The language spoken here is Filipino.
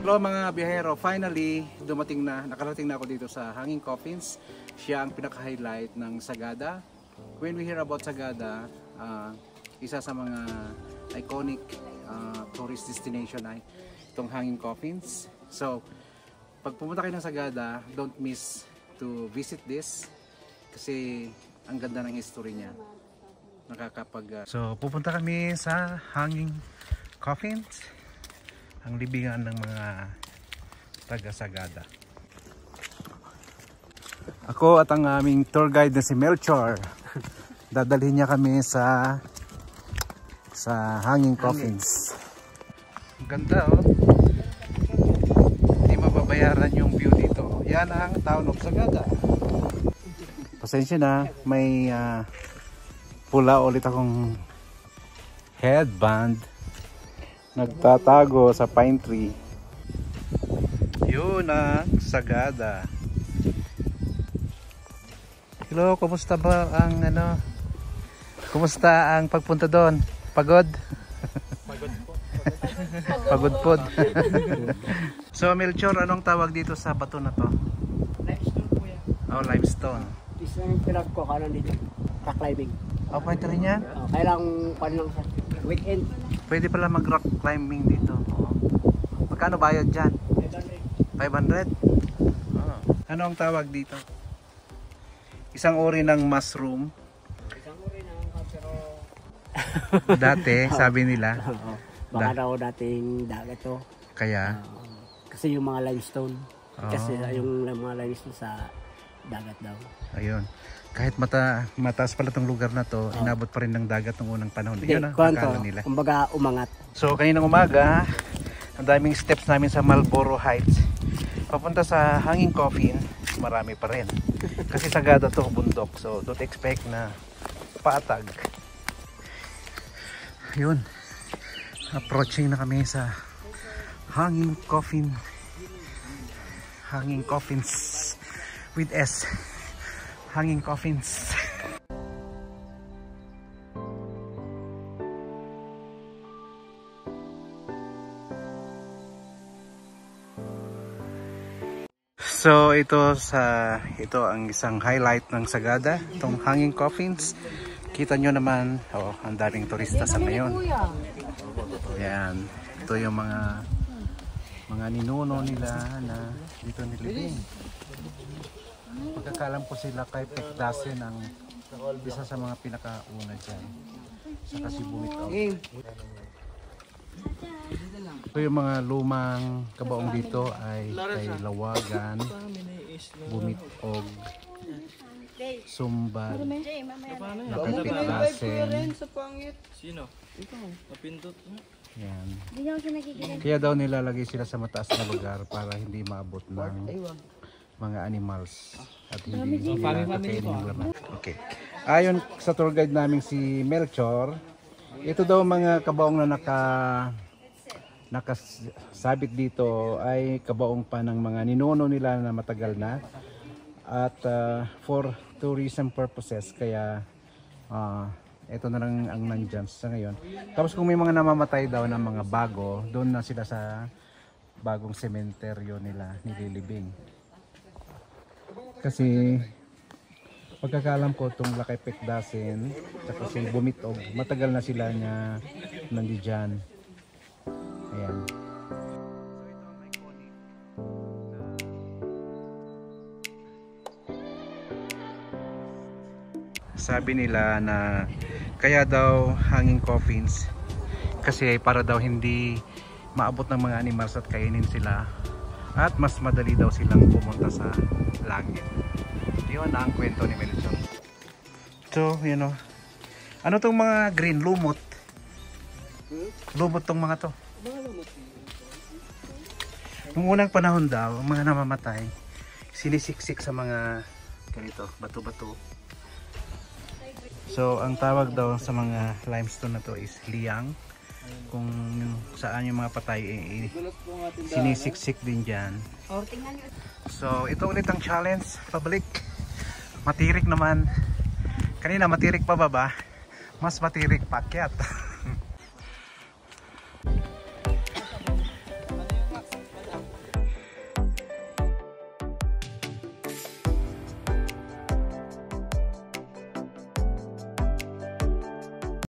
Hello mga biyahero, finally nakarating na ako dito sa Hanging Coffins. Siya ang pinaka-highlight ng Sagada. When we hear about Sagada, isa sa mga iconic tourist destination ay itong Hanging Coffins. So, pag pumunta kayo ng Sagada, don't miss to visit this kasi ang ganda ng history niya. So, pupunta kami sa Hanging Coffins, ang libingan ng mga taga Sagada. Ako at ang aming tour guide na si Melchor, dadalhin niya kami sa Hanging Coffins. Ganda oh. Hindi mababayaran yung view dito. Yan ang town of Sagada. Pasensya na, may pula ulit akong headband. Nagtatago sa pine tree. Yun ang Sagada. Hello, kumusta ba ang kumusta ang pagpunta doon? Pagod? Pagod po. Pagod po. So Melchor, anong tawag dito sa bato na to? Limestone po yan. Oh, limestone. Isa yung pinag ko kanan dito. Rock-climbing. Oh, pwede rin yan? Kailang lang sa weekend. Pwede pala mag-rock climbing dito. Oh. Magkano bayad dyan? 500? Oh. Ano ang tawag dito? Isang uri ng mushroom. Isang uri ng pero dati, sabi nila. Baka daw dating dagat to. Kaya? Kasi yung mga limestone. Kasi yung mga limestone sa dagat daw. Ayun. Kahit mataas pala itong lugar na to, inabot pa rin ng dagat ng unang panahon. Hindi, yun ang akala nila. Kumbaga umangat. So kaninang umaga, ang daming steps namin sa Marlboro Heights. Papunta sa Hanging Coffin, marami pa rin. Kasi Sagada to, bundok. So don't expect na patag. Yun. Approaching na kami sa Hanging Coffin. Hanging Coffins with S. Hanging Coffins. So ito ang isang highlight ng Sagada, itong Hanging Coffins. Kita nyo naman, ang daming turista sa ngayon. Yan, ito yung mga ninuno nila na dito nilibing. Pagkakalam ko sila kay Pekdasen ang isa sa mga pinakauna dyan. Saka si Bumitaw. Ito yung mga lumang kabaong dito ay kay Lawagan, Bumitog, Sumbad, Nakapitlasen. Sino? Ikaw, napindot. Yan. Kaya daw nilalagay sila sa mataas na lugar para hindi maabot ng mga animals at hindi nila kakainin yung laman. Okay. Ayon sa tour guide namin si Melchor, ito daw mga kabaong na nakasabit dito ay kabaong pa ng mga ninuno nila na matagal na at for tourism purposes, kaya ito na lang ang nandyan sa ngayon. Tapos kung may mga namamatay daw ng mga bago, doon na sila sa bagong sementeryo nila nililibing. Kasi pagkakalam ko itong Lakay Pekdasen at si Bumitog, matagal na sila na nandiyan. Ayan. Sabi nila na kaya daw Hanging Coffins kasi para daw hindi maabot ng mga animals at kainin sila at mas madali daw silang pumunta sa langit. Yun ang kwento ni Melchor. So, you know, ano tong mga green? Lumot. Lumot tong mga to. Noong unang panahon daw, mga namamatay, sinisiksik sa mga ganito, bato-bato. So, ang tawag daw sa mga limestone na to is liang. Kung saan yung mga patay sinisiksik din dyan. So ito ulit ang challenge, pabalik. Matirik naman. Kanina matirik pa baba, mas matirik paakyat.